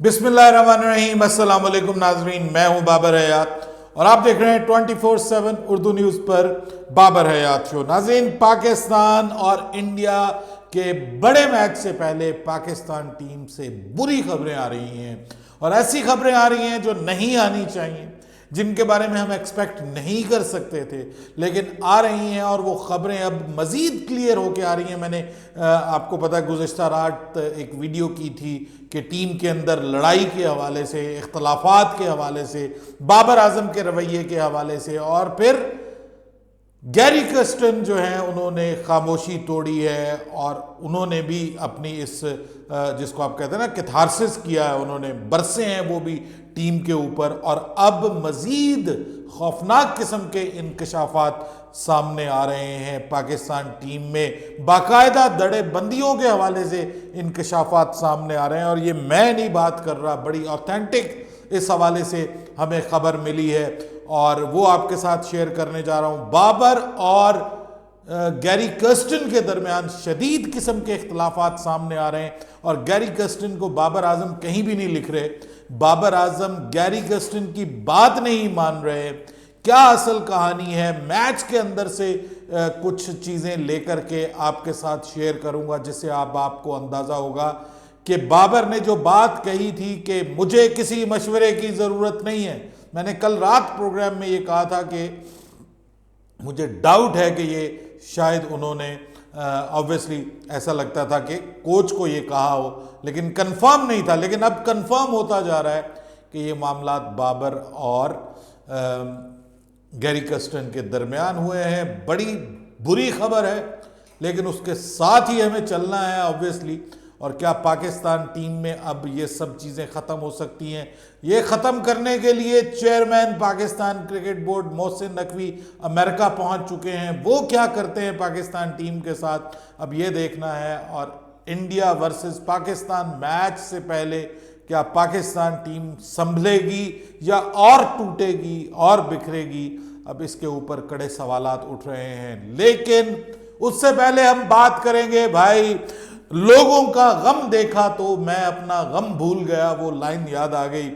बिस्मिल्लाहिर्रहमानिर्रहीम, अस्सलाम वालेकुम नाजरीन। मैं हूं बाबर हयात और आप देख रहे हैं 24/7 उर्दू न्यूज़ पर बाबर हयात शो। नाजरीन, पाकिस्तान और इंडिया के बड़े मैच से पहले पाकिस्तान टीम से बुरी खबरें आ रही हैं और ऐसी खबरें आ रही हैं जो नहीं आनी चाहिए, जिनके बारे में हम एक्सपेक्ट नहीं कर सकते थे, लेकिन आ रही हैं और वो ख़बरें अब मज़ीद क्लियर होकर आ रही हैं। मैंने आपको पता गुज़िश्ता रात एक वीडियो की थी कि टीम के अंदर लड़ाई के हवाले से, इख्तलाफात के हवाले से, बाबर आजम के रवैये के हवाले से, और फिर गैरी कर्स्टन जो हैं उन्होंने खामोशी तोड़ी है और उन्होंने भी अपनी इस जिसको आप कहते हैं ना कैथारसिस किया है, उन्होंने बरसे हैं वो भी टीम के ऊपर। और अब मज़ीद खौफनाक किस्म के इंकशाफात सामने आ रहे हैं। पाकिस्तान टीम में बाकायदा दड़े बंदियों के हवाले से इंकशाफात सामने आ रहे हैं और ये मैं नहीं बात कर रहा, बड़ी ऑथेंटिक इस हवाले से हमें खबर मिली है और वो आपके साथ शेयर करने जा रहा हूँ। बाबर और गैरी कर्स्टन के दरमियान शदीद किस्म के इख्तलाफात सामने आ रहे हैं और गैरी कर्स्टन को बाबर आजम कहीं भी नहीं लिख रहे, बाबर आजम गैरी कर्स्टन की बात नहीं मान रहे। क्या असल कहानी है, मैच के अंदर से कुछ चीज़ें लेकर के आपके साथ शेयर करूंगा जिससे आपको अंदाज़ा होगा कि बाबर ने जो बात कही थी कि मुझे किसी मशवरे की ज़रूरत नहीं है। मैंने कल रात प्रोग्राम में ये कहा था कि मुझे डाउट है कि ये शायद उन्होंने ऑब्वियसली ऐसा लगता था कि कोच को ये कहा हो, लेकिन कंफर्म नहीं था। लेकिन अब कंफर्म होता जा रहा है कि ये मामला बाबर और गैरी कर्स्टन के दरमियान हुए हैं। बड़ी बुरी खबर है, लेकिन उसके साथ ही हमें चलना है ऑब्वियसली। और क्या पाकिस्तान टीम में अब ये सब चीज़ें ख़त्म हो सकती हैं? ये ख़त्म करने के लिए chairman Pakistan cricket board Mohsin Naqvi America पहुंच चुके हैं। वो क्या करते हैं पाकिस्तान टीम के साथ, अब ये देखना है। और इंडिया वर्सेस पाकिस्तान मैच से पहले क्या पाकिस्तान टीम संभलेगी या और टूटेगी और बिखरेगी, अब इसके ऊपर कड़े सवालात उठ रहे हैं। लेकिन उससे पहले हम बात करेंगे, भाई लोगों का गम देखा तो मैं अपना गम भूल गया, वो लाइन याद आ गई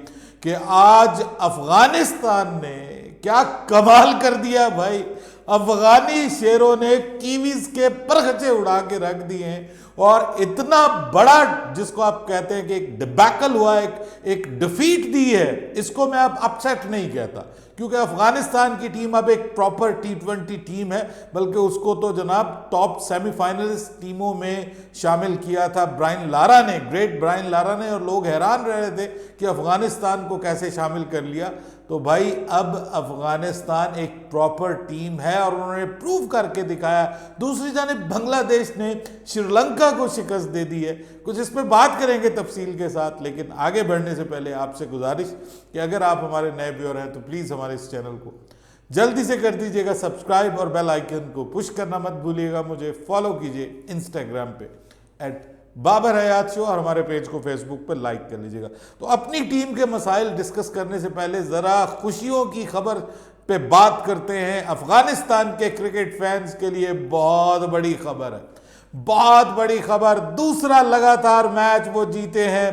कि आज अफगानिस्तान ने क्या कमाल कर दिया भाई। अफगानी शेरों ने कीवीज के परखचे उड़ा के रख दिए हैं और इतना बड़ा जिसको आप कहते हैं कि एक डिबैकल हुआ, एक डिफीट दी है, इसको मैं अब अपसेट नहीं कहता क्योंकि अफगानिस्तान की टीम अब एक प्रॉपर T20 टीम है, बल्कि उसको तो जनाब टॉप सेमीफाइनलिस्ट टीमों में शामिल किया था ब्रायन लारा ने, ग्रेट ब्रायन लारा ने, और लोग हैरान रह रहे थे कि अफगानिस्तान को कैसे शामिल कर लिया। तो भाई अब अफगानिस्तान एक प्रॉपर टीम है और उन्होंने प्रूव करके दिखाया। दूसरी जानिब बांग्लादेश ने श्रीलंका को शिकस्त दे दी है। कुछ इस पर बात करेंगे तफसील के साथ, लेकिन आगे बढ़ने से पहले आपसे गुजारिश कि अगर आप हमारे नए व्यूअर हैं तो प्लीज़ हमारे इस चैनल को जल्दी से कर दीजिएगा सब्सक्राइब और बेल आइकन को पुश करना मत भूलिएगा। मुझे फॉलो कीजिए इंस्टाग्राम पे @बाबर हयात शो और हमारे पेज को फेसबुक पर लाइक कर लीजिएगा। तो अपनी टीम के मसाइल डिस्कस करने से पहले ज़रा खुशियों की खबर पे बात करते हैं। अफगानिस्तान के क्रिकेट फैंस के लिए बहुत बड़ी खबर है, बहुत बड़ी खबर। दूसरा लगातार मैच वो जीते हैं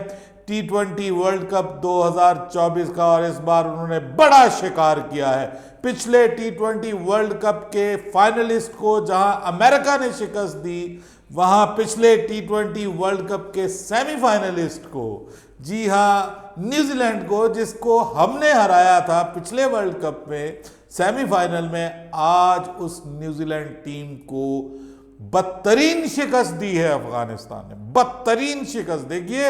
T20 वर्ल्ड कप 2024 का और इस बार उन्होंने बड़ा शिकार किया है। पिछले T20 वर्ल्ड कप के फाइनलिस्ट को जहां अमेरिका ने शिकस्त दी, वहां पिछले T20 वर्ल्ड कप के सेमीफाइनलिस्ट को, जी हां न्यूजीलैंड को, जिसको हमने हराया था पिछले वर्ल्ड कप में सेमीफाइनल में, आज उस न्यूजीलैंड टीम को बदतरीन शिकस्त दी है अफगानिस्तान ने। बदतरीन शिकस्त। देखिए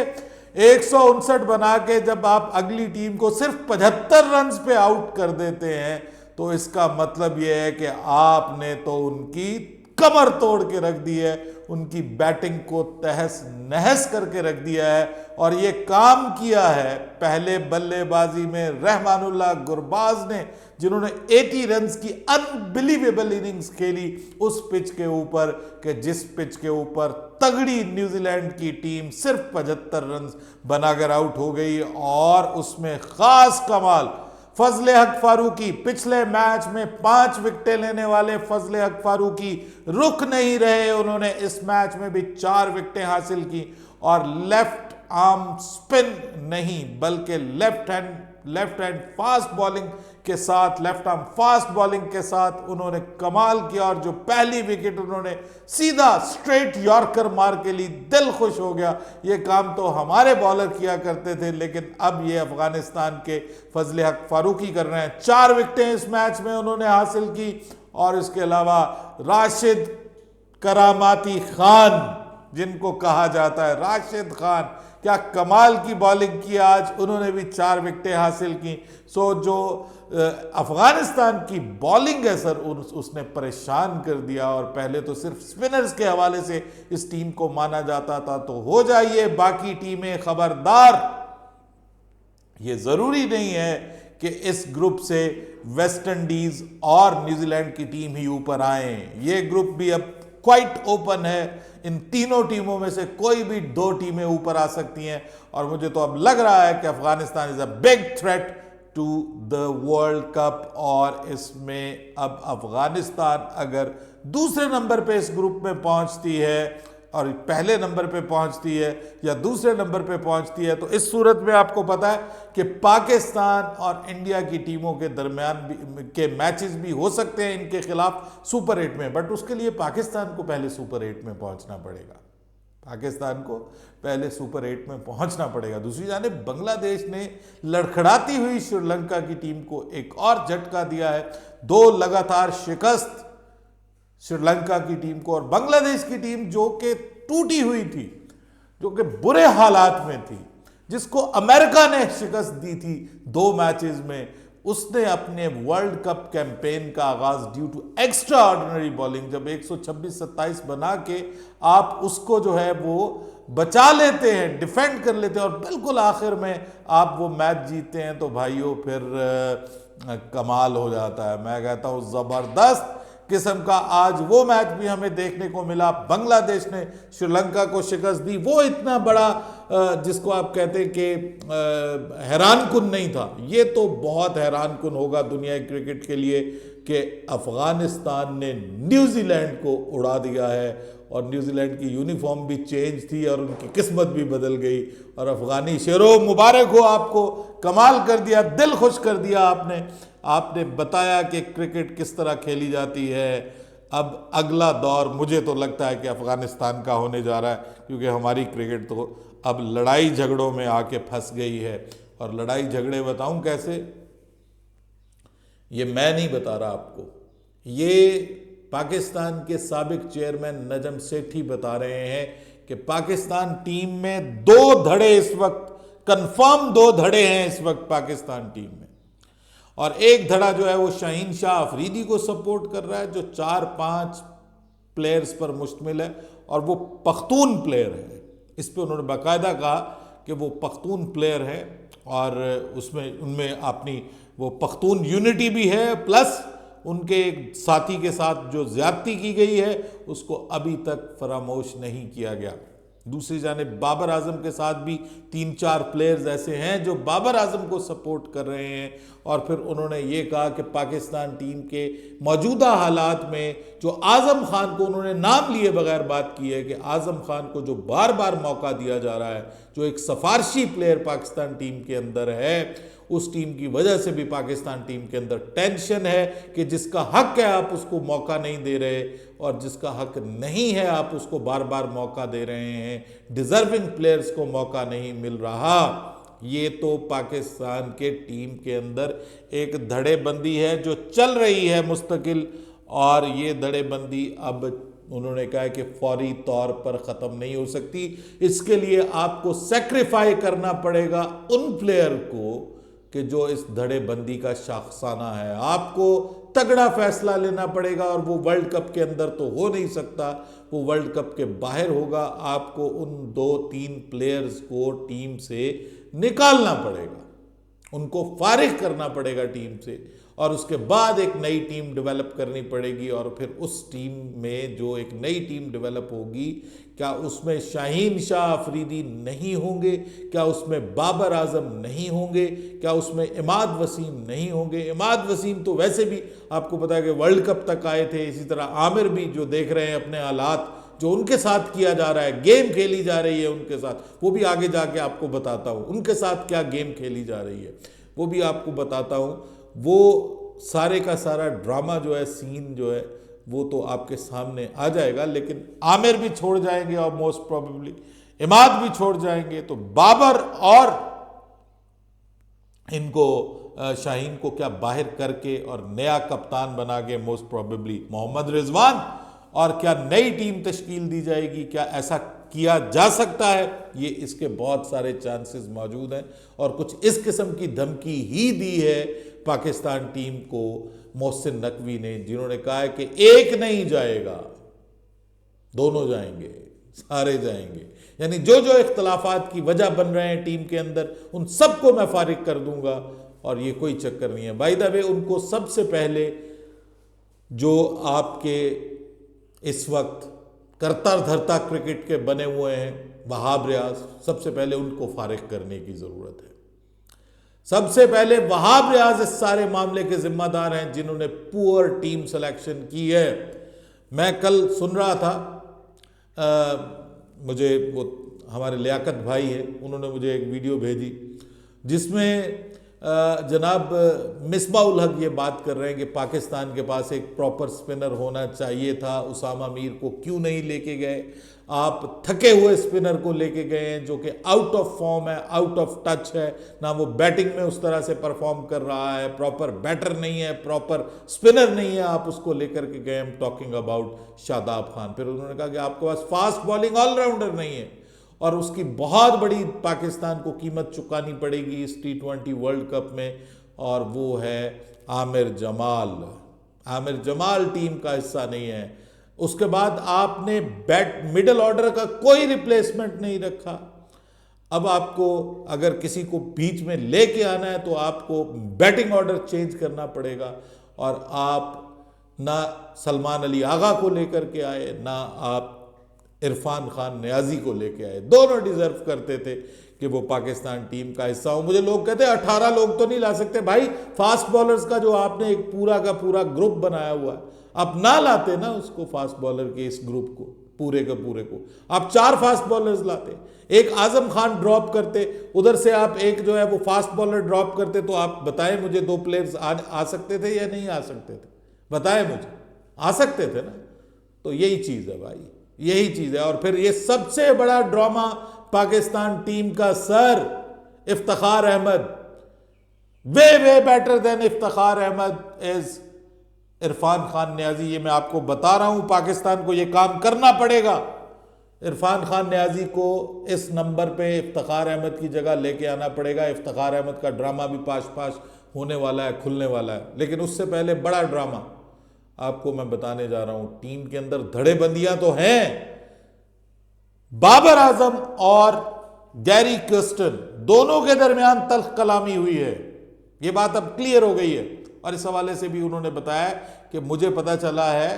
159 बना के जब आप अगली टीम को सिर्फ 75 रन पे आउट कर देते हैं तो इसका मतलब यह है कि आपने तो उनकी कमर तोड़ के रख दी है, उनकी बैटिंग को तहस नहस करके रख दिया है। और ये काम किया है पहले बल्लेबाजी में रहमानुल्लाह गुरबाज ने, जिन्होंने 80 रन्स की अनबिलीवेबल इनिंग्स खेली उस पिच के ऊपर, कि जिस पिच के ऊपर तगड़ी न्यूजीलैंड की टीम सिर्फ 75 रन्स बनाकर आउट हो गई। और उसमें खास कमाल फजले हक फारूकी, पिछले मैच में 5 विकेटें लेने वाले फजले हक फारूकी रुक नहीं रहे, उन्होंने इस मैच में भी 4 विकेटें हासिल की और लेफ्ट आर्म स्पिन नहीं बल्कि लेफ्ट हैंड फास्ट बॉलिंग के साथ, लेफ्ट आर्म फास्ट बॉलिंग के साथ उन्होंने कमाल किया और जो पहली विकेट उन्होंने सीधा स्ट्रेट यॉर्कर मार के ली, दिल खुश हो गया। ये काम तो हमारे बॉलर किया करते थे, लेकिन अब ये अफगानिस्तान के फजले हक फारूकी कर रहे हैं। 4 विकेटें इस मैच में उन्होंने हासिल की और इसके अलावा राशिद करामाती खान जिनको कहा जाता है, राशिद खान, क्या कमाल की बॉलिंग की आज, उन्होंने भी 4 विकेटें हासिल की। सो जो अफगानिस्तान की बॉलिंग है सर, उसने परेशान कर दिया और पहले तो सिर्फ स्पिनर्स के हवाले से इस टीम को माना जाता था। तो हो जाइए बाकी टीमें खबरदार, ये जरूरी नहीं है कि इस ग्रुप से वेस्ट इंडीज और न्यूजीलैंड की टीम ही ऊपर आए। ये ग्रुप भी अब क्वाइट ओपन है, इन तीनों टीमों में से कोई भी 2 टीमें ऊपर आ सकती हैं और मुझे तो अब लग रहा है कि Afghanistan is a big threat to the world cup. और इसमें अब अफगानिस्तान अगर दूसरे नंबर पे इस ग्रुप में पहुंचती है और पहले नंबर पे पहुंचती है या दूसरे नंबर पे पहुंचती है, तो इस सूरत में आपको पता है कि पाकिस्तान और इंडिया की टीमों के दरमियान भी के मैचेस भी हो सकते हैं इनके खिलाफ सुपर 8 में, बट उसके लिए पाकिस्तान को पहले सुपर 8 में पहुंचना पड़ेगा। पाकिस्तान को पहले सुपर 8 में पहुंचना पड़ेगा। दूसरी जानिब बांग्लादेश ने लड़खड़ाती हुई श्रीलंका की टीम को एक और झटका दिया है। 2 लगातार शिकस्त श्रीलंका की टीम को, और बांग्लादेश की टीम जो कि टूटी हुई थी, जो कि बुरे हालात में थी, जिसको अमेरिका ने शिकस्त दी थी 2 मैचेस में, उसने अपने वर्ल्ड कप कैंपेन का आगाज due to extraordinary bowling, जब 126-27 बना के आप उसको जो है वो बचा लेते हैं, डिफेंड कर लेते हैं और बिल्कुल आखिर में आप वो मैच जीतते हैं, तो भाइयों फिर कमाल हो जाता है। मैं कहता हूं जबरदस्त किस्म का आज वो मैच भी हमें देखने को मिला। बांग्लादेश ने श्रीलंका को शिकस्त दी, वो इतना बड़ा जिसको आप कहते हैं कि हैरानकुन नहीं था। ये तो बहुत हैरानकुन होगा दुनिया क्रिकेट के लिए कि अफगानिस्तान ने न्यूजीलैंड को उड़ा दिया है और न्यूजीलैंड की यूनिफॉर्म भी चेंज थी और उनकी किस्मत भी बदल गई। और अफगानी शेरों, मुबारक हो आपको, कमाल कर दिया, दिल खुश कर दिया आपने बताया कि क्रिकेट किस तरह खेली जाती है। अब अगला दौर मुझे तो लगता है कि अफगानिस्तान का होने जा रहा है, क्योंकि हमारी क्रिकेट तो अब लड़ाई झगड़ों में आके फंस गई है। और लड़ाई झगड़े बताऊं कैसे, ये मैं नहीं बता रहा आपको, ये पाकिस्तान के साबिक चेयरमैन नजम सेठी बता रहे हैं कि पाकिस्तान टीम में 2 धड़े इस वक्त, कंफर्म 2 धड़े हैं इस वक्त पाकिस्तान टीम में। और एक धड़ा जो है वो शाहीन शाह अफरीदी को सपोर्ट कर रहा है, जो 4-5 प्लेयर्स पर मुश्तमिल है और वो पख्तून प्लेयर है। इस पे उन्होंने बाकायदा कहा कि वो पख्तून प्लेयर है और उनमें अपनी वो पख्तून यूनिटी भी है, प्लस उनके एक साथी के साथ जो ज्यादती की गई है उसको अभी तक फरामोश नहीं किया गया। दूसरी जानिब बाबर आजम के साथ भी 3-4 प्लेयर्स ऐसे हैं जो बाबर आजम को सपोर्ट कर रहे हैं। और फिर उन्होंने ये कहा कि पाकिस्तान टीम के मौजूदा हालात में जो आजम खान को, उन्होंने नाम लिए बगैर बात की है कि आजम खान को जो बार बार मौका दिया जा रहा है, जो एक सफारशी प्लेयर पाकिस्तान टीम के अंदर है, उस टीम की वजह से भी पाकिस्तान टीम के अंदर टेंशन है कि जिसका हक है आप उसको मौका नहीं दे रहे और जिसका हक नहीं है आप उसको बार बार मौका दे रहे हैं, डिजर्विंग प्लेयर्स को मौका नहीं मिल रहा। ये तो पाकिस्तान के टीम के अंदर एक धड़ेबंदी है जो चल रही है मुस्तकिल, और ये धड़ेबंदी अब उन्होंने कहा है कि फौरी तौर पर ख़त्म नहीं हो सकती। इसके लिए आपको सेक्रीफाई करना पड़ेगा उन प्लेयर को कि जो इस धड़ेबंदी का शाखसाना है। आपको तगड़ा फैसला लेना पड़ेगा और वो वर्ल्ड कप के अंदर तो हो नहीं सकता, वो वर्ल्ड कप के बाहर होगा। आपको उन 2-3 प्लेयर्स को टीम से निकालना पड़ेगा, उनको फारिग करना पड़ेगा टीम से, और उसके बाद एक नई टीम डेवलप करनी पड़ेगी। और फिर उस टीम में जो एक नई टीम डेवलप होगी, क्या उसमें शाहीन शाह अफरीदी नहीं होंगे, क्या उसमें बाबर आजम नहीं होंगे, क्या उसमें इमाद वसीम नहीं होंगे। इमाद वसीम तो वैसे भी आपको पता है कि वर्ल्ड कप तक आए थे, इसी तरह आमिर भी जो देख रहे हैं अपने हालात जो उनके साथ किया जा रहा है, गेम खेली जा रही है उनके साथ, वो भी आगे जाके आपको बताता हूँ। उनके साथ क्या गेम खेली जा रही है वो भी आपको बताता हूँ। वो सारे का सारा ड्रामा जो है, सीन जो है, वो तो आपके सामने आ जाएगा। लेकिन आमिर भी छोड़ जाएंगे और मोस्ट प्रोबेबली इमाद भी छोड़ जाएंगे, तो बाबर और इनको शाहीन को क्या बाहर करके और नया कप्तान बना के मोस्ट प्रोबेबली मोहम्मद रिजवान, और क्या नई टीम तश्कील दी जाएगी, क्या ऐसा किया जा सकता है? ये इसके बहुत सारे चांसेस मौजूद हैं। और कुछ इस किस्म की धमकी ही दी है पाकिस्तान टीम को मोहसिन नकवी ने, जिन्होंने कहा है कि एक नहीं जाएगा, दोनों जाएंगे, सारे जाएंगे। यानी जो जो इख्तलाफात की वजह बन रहे हैं टीम के अंदर, उन सबको मैं फारिग कर दूंगा और ये कोई चक्कर नहीं है। बाय द वे, उनको सबसे पहले जो आपके इस वक्त करता धरता क्रिकेट के बने हुए हैं वहाब रियाज, सबसे पहले उनको फारिग करने की ज़रूरत है। सबसे पहले वहाब रियाज इस सारे मामले के जिम्मेदार हैं, जिन्होंने पुअर टीम सिलेक्शन की है। मैं कल सुन रहा था, मुझे वो हमारे लियाकत भाई है, उन्होंने मुझे एक वीडियो भेजी जिसमें जनाब मिसबा उल हक ये बात कर रहे हैं कि पाकिस्तान के पास एक प्रॉपर स्पिनर होना चाहिए था, उसामा मीर को क्यों नहीं लेके गए? आप थके हुए स्पिनर को लेके गए हैं जो कि आउट ऑफ फॉर्म है, आउट ऑफ टच है, ना वो बैटिंग में उस तरह से परफॉर्म कर रहा है, प्रॉपर बैटर नहीं है, प्रॉपर स्पिनर नहीं है, आप उसको लेकर के गए। हम टॉकिंग अबाउट शादाब खान। फिर उन्होंने कहा कि आपके पास फास्ट बॉलिंग ऑलराउंडर नहीं है और उसकी बहुत बड़ी पाकिस्तान को कीमत चुकानी पड़ेगी इस T20 वर्ल्ड कप में, और वो है आमिर जमाल। आमिर जमाल टीम का हिस्सा नहीं है। उसके बाद आपने मिडिल ऑर्डर का कोई रिप्लेसमेंट नहीं रखा। अब आपको अगर किसी को बीच में लेके आना है तो आपको बैटिंग ऑर्डर चेंज करना पड़ेगा, और आप ना सलमान अली आगा को लेकर के आए, ना आप इरफान खान नियाजी को लेके आए। दोनों डिजर्व करते थे कि वो पाकिस्तान टीम का हिस्सा हो। मुझे लोग कहते हैं 18 लोग तो नहीं ला सकते। भाई, फास्ट बॉलर्स का जो आपने एक पूरा का पूरा ग्रुप बनाया हुआ है, आप ना लाते ना उसको, फास्ट बॉलर के इस ग्रुप को, पूरे का पूरे को। आप 4 फास्ट बॉलर्स लाते, एक आजम खान ड्रॉप करते, उधर से आप एक जो है वो फास्ट बॉलर ड्रॉप करते, तो आप बताएं मुझे 2 प्लेयर्स आ सकते थे या नहीं आ सकते थे? बताएं मुझे, आ सकते थे ना? तो यही चीज है भाई, यही चीज है। और फिर ये सबसे बड़ा ड्रामा पाकिस्तान टीम का sir Iftikhar Ahmed, way better than Iftikhar Ahmed is Irfan Khan Niazi. ये मैं आपको बता रहा हूं, पाकिस्तान को ये काम करना पड़ेगा। इरफान खान नियाजी को इस नंबर पे इफ्तिखार अहमद की जगह लेके आना पड़ेगा। इफ्तिखार अहमद का ड्रामा भी पाश पाश होने वाला है, खुलने वाला है। लेकिन उससे पहले बड़ा ड्रामा आपको मैं बताने जा रहा हूं। टीम के अंदर धड़ेबंदियां तो हैं। बाबर आजम और गैरी क्रिस्टन दोनों के दरमियान तल्ख कलामी हुई है। यह बात अब क्लियर हो गई है, और इस हवाले से भी उन्होंने बताया कि मुझे पता चला है,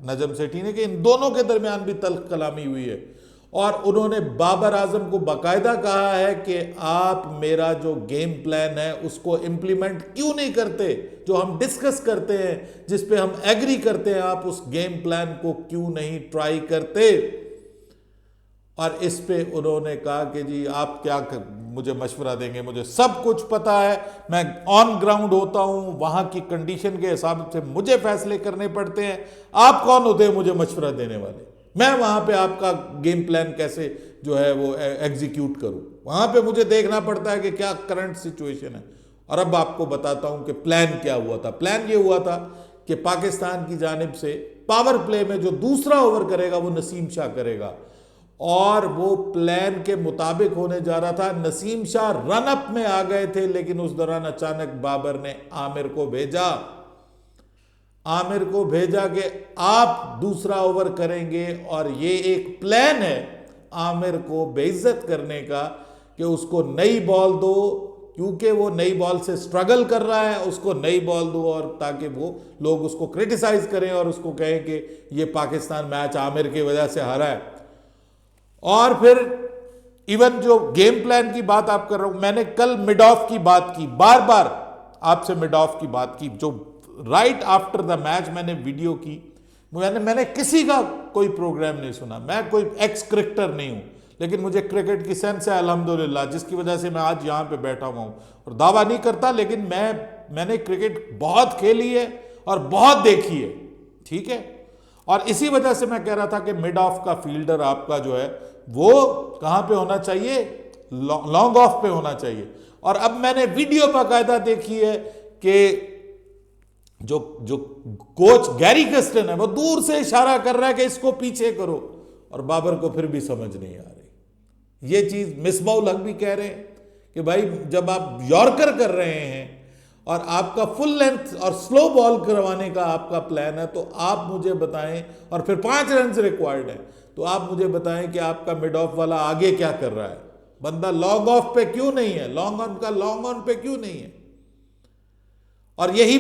नजम सेठी ने, कि इन दोनों के दरमियान भी तल्ख कलामी हुई है। और उन्होंने बाबर आजम को बाकायदा कहा है कि आप मेरा जो गेम प्लान है उसको इंप्लीमेंट क्यों नहीं करते, जो हम डिस्कस करते हैं, जिस पे हम एग्री करते हैं, आप उस गेम प्लान को क्यों नहीं ट्राई करते? और इस पे उन्होंने कहा कि जी आप क्या मुझे मशवरा देंगे, मुझे सब कुछ पता है, मैं ऑन ग्राउंड होता हूं, वहां की कंडीशन के हिसाब से मुझे फैसले करने पड़ते हैं, आप कौन होते हैं मुझे मशवरा देने वाले? मैं वहां पे आपका गेम प्लान कैसे जो है वो एग्जीक्यूट करूं? वहां पे मुझे देखना पड़ता है कि क्या करंट सिचुएशन है। और अब आपको बताता हूं कि प्लान क्या हुआ था। प्लान ये हुआ था कि पाकिस्तान की जानिब से पावर प्ले में जो दूसरा ओवर करेगा वो नसीम शाह करेगा, और वो प्लान के मुताबिक होने जा रहा था। नसीम शाह रन अप में आ गए थे, लेकिन उस दौरान अचानक बाबर ने आमिर को भेजा कि आप दूसरा ओवर करेंगे, और ये एक प्लान है आमिर को बेइज्जत करने का कि उसको नई बॉल दो, क्योंकि वो नई बॉल से स्ट्रगल कर रहा है, उसको नई बॉल दो, और ताकि वो लोग उसको क्रिटिसाइज करें और उसको कहें कि ये पाकिस्तान मैच आमिर की वजह से हारा है। और फिर इवन जो गेम प्लान की बात आप कर रहा हूं, मैंने कल मिड ऑफ की बात की, बार बार आपसे मिड ऑफ की बात की, जो राइट आफ्टर द मैच मैंने वीडियो की मैंने किसी का कोई प्रोग्राम नहीं सुना। मैं कोई एक्स क्रिकेटर नहीं हूं, लेकिन मुझे क्रिकेट की सेंस है अल्हम्दुलिल्लाह, जिसकी वजह से मैं आज यहां पे बैठा हुआ हूं। और दावा नहीं करता, लेकिन मैंने क्रिकेट बहुत खेली है और बहुत देखी है, ठीक है। और इसी वजह से मैं कह रहा था कि मिड ऑफ का फील्डर आपका जो है वो कहां पे होना चाहिए, लॉन्ग ऑफ पे होना चाहिए। और अब मैंने वीडियो बाकायदा देखी है कि जो कोच गैरी कर्स्टन है वो दूर से इशारा कर रहा है कि इसको पीछे करो, और बाबर को फिर भी समझ नहीं आ रही ये चीज। मिसबाउल हक भी कह रहे हैं कि भाई जब आप यॉर्कर कर रहे हैं और आपका फुल लेंथ और स्लो बॉल करवाने का आपका प्लान है, तो आप मुझे बताएं, और फिर 5 रन रिक्वायर्ड है, तो आप मुझे बताएं कि आपका मिड ऑफ वाला आगे क्या कर रहा है। बंदा लॉन्ग ऑफ पे क्यों नहीं है, लॉन्ग ऑन का लॉन्ग ऑन पे क्यों नहीं है। और यही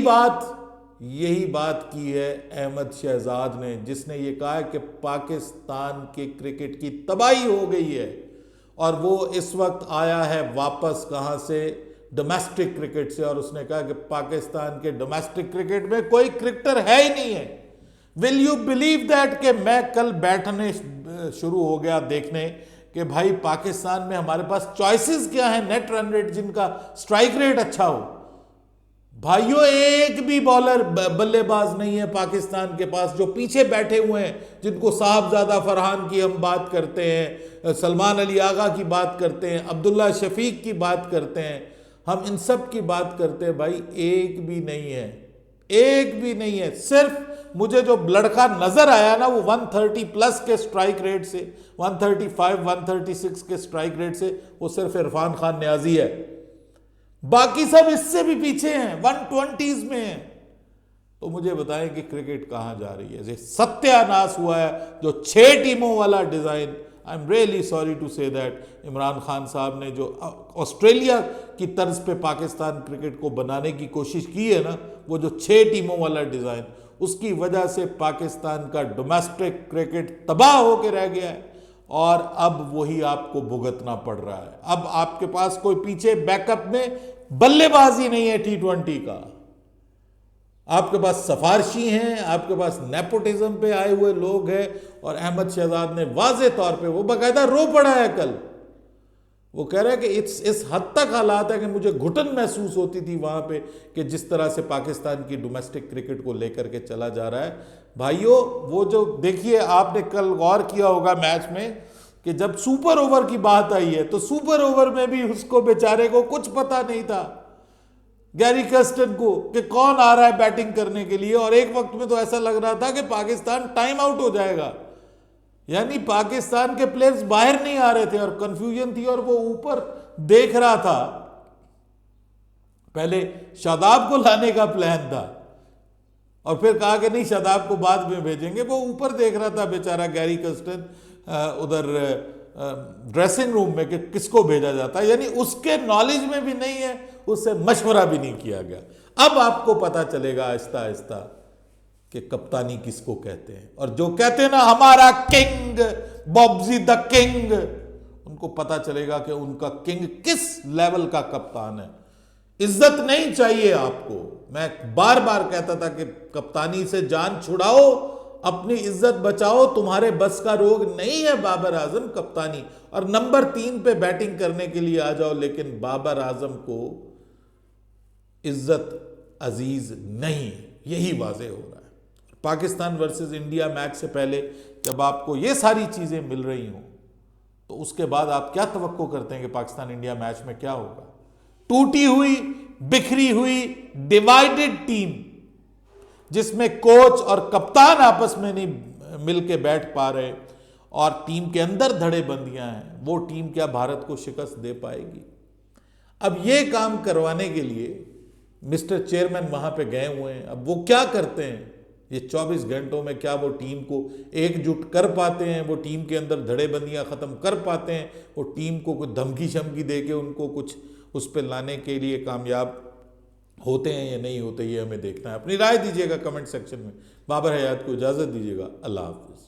बात की है अहमद शहजाद ने, जिसने ये कहा है कि पाकिस्तान के क्रिकेट की तबाही हो गई है, और वो इस वक्त आया है वापस कहां से, डोमेस्टिक क्रिकेट से। और उसने कहा कि पाकिस्तान के डोमेस्टिक क्रिकेट में कोई क्रिकेटर है ही नहीं है। विल यू बिलीव दैट कि मैं कल बैठने शुरू हो गया देखने कि भाई पाकिस्तान में हमारे पास चॉइसेस क्या है नेट रन रेट जिनका स्ट्राइक रेट अच्छा हो। भाइयों एक भी बॉलर बल्लेबाज नहीं है पाकिस्तान के पास जो पीछे बैठे हुए हैं, जिनको साहबजादा फरहान की हम बात करते हैं, सलमान अली आगा की बात करते हैं, अब्दुल्ला शफीक की बात करते हैं, हम इन सब की बात करते हैं। भाई एक भी नहीं है, एक भी नहीं है। सिर्फ मुझे जो लड़का नजर आया ना वो 130 प्लस के स्ट्राइक रेट से, 135 136 के स्ट्राइक रेट से, वो सिर्फ इरफान खान न्याजी है। बाकी सब इससे भी पीछे हैं, 120s में हैं। तो मुझे बताएं कि क्रिकेट कहां जा रही है। सत्यानाश हुआ है जो 6 टीमों वाला design. I am really sorry to say that, Imran Khan sahab ने जो ऑस्ट्रेलिया की तर्ज पे पाकिस्तान क्रिकेट को बनाने की कोशिश की है ना, वो जो 6 टीमों वाला डिजाइन, उसकी वजह से पाकिस्तान का डोमेस्टिक क्रिकेट तबाह होकर रह गया है, और अब वही आपको भुगतना पड़ रहा है। अब आपके पास कोई पीछे बैकअप में बल्लेबाजी नहीं है T20 का, आपके पास सफारशी हैं, आपके पास नेपोटिज्म पे आए हुए लोग हैं। और अहमद शहजाद ने वाजे तौर पे, वो बाकायदा रो पड़ा है कल, वो कह रहा है कि इस हद तक हालात है कि मुझे घुटन महसूस होती थी वहां पे कि जिस तरह से पाकिस्तान की डोमेस्टिक क्रिकेट को लेकर के चला जा रहा है। भाइयों वो जो देखिए, आपने कल गौर किया होगा मैच में कि जब सुपर ओवर की बात आई है, तो सुपर ओवर में भी उसको बेचारे को कुछ पता नहीं था, गैरी कर्स्टन को, कि कौन आ रहा है बैटिंग करने के लिए। और एक वक्त में तो ऐसा लग रहा था कि पाकिस्तान टाइम आउट हो जाएगा, यानी पाकिस्तान के प्लेयर्स बाहर नहीं आ रहे थे और कंफ्यूजन थी। और वो ऊपर देख रहा था, पहले शादाब को लाने का प्लान था और फिर कहा कि नहीं शादाब को बाद में भेजेंगे। वो ऊपर देख रहा था बेचारा गैरी कर्स्टन उधर ड्रेसिंग रूम में कि किसको भेजा जाता है, यानी उसके नॉलेज में भी नहीं है, उससे मशवरा भी नहीं किया गया। अब आपको पता चलेगा आहिस्ता आहिस्ता कि कप्तानी किसको कहते हैं। और जो कहते हैं ना हमारा किंग बॉब्जी द किंग, उनको पता चलेगा कि उनका किंग किस लेवल का कप्तान है। इज्जत नहीं चाहिए आपको, मैं बार बार कहता था कि कप्तानी से जान छुड़ाओ, अपनी इज्जत बचाओ, तुम्हारे बस का रोग नहीं है बाबर आजम कप्तानी। और नंबर 3 पे बैटिंग करने के लिए आ जाओ, लेकिन बाबर आजम को इज्जत अजीज नहीं, यही वाजे हो रहा है। पाकिस्तान वर्सेस इंडिया मैच से पहले जब आपको ये सारी चीजें मिल रही हों, तो उसके बाद आप क्या तवक्को करते हैं कि पाकिस्तान इंडिया मैच में क्या होगा। टूटी हुई, बिखरी हुई, डिवाइडेड टीम, जिसमें कोच और कप्तान आपस में नहीं मिलके बैठ पा रहे और टीम के अंदर धड़ेबंदियां हैं, वो टीम क्या भारत को शिकस्त दे पाएगी। अब ये काम करवाने के लिए मिस्टर चेयरमैन वहां पे गए हुए हैं। अब वो क्या करते हैं, ये 24 घंटों में क्या वो टीम को एकजुट कर पाते हैं, वो टीम के अंदर धड़ेबंदियां खत्म कर पाते हैं, वो टीम को कुछ धमकी शमकी दे के उनको कुछ उस पर लाने के लिए कामयाब होते हैं या नहीं होते, ये हमें देखना है। अपनी राय दीजिएगा कमेंट सेक्शन में। बाबर हयात को इजाज़त दीजिएगा। अल्लाह हाफिज़।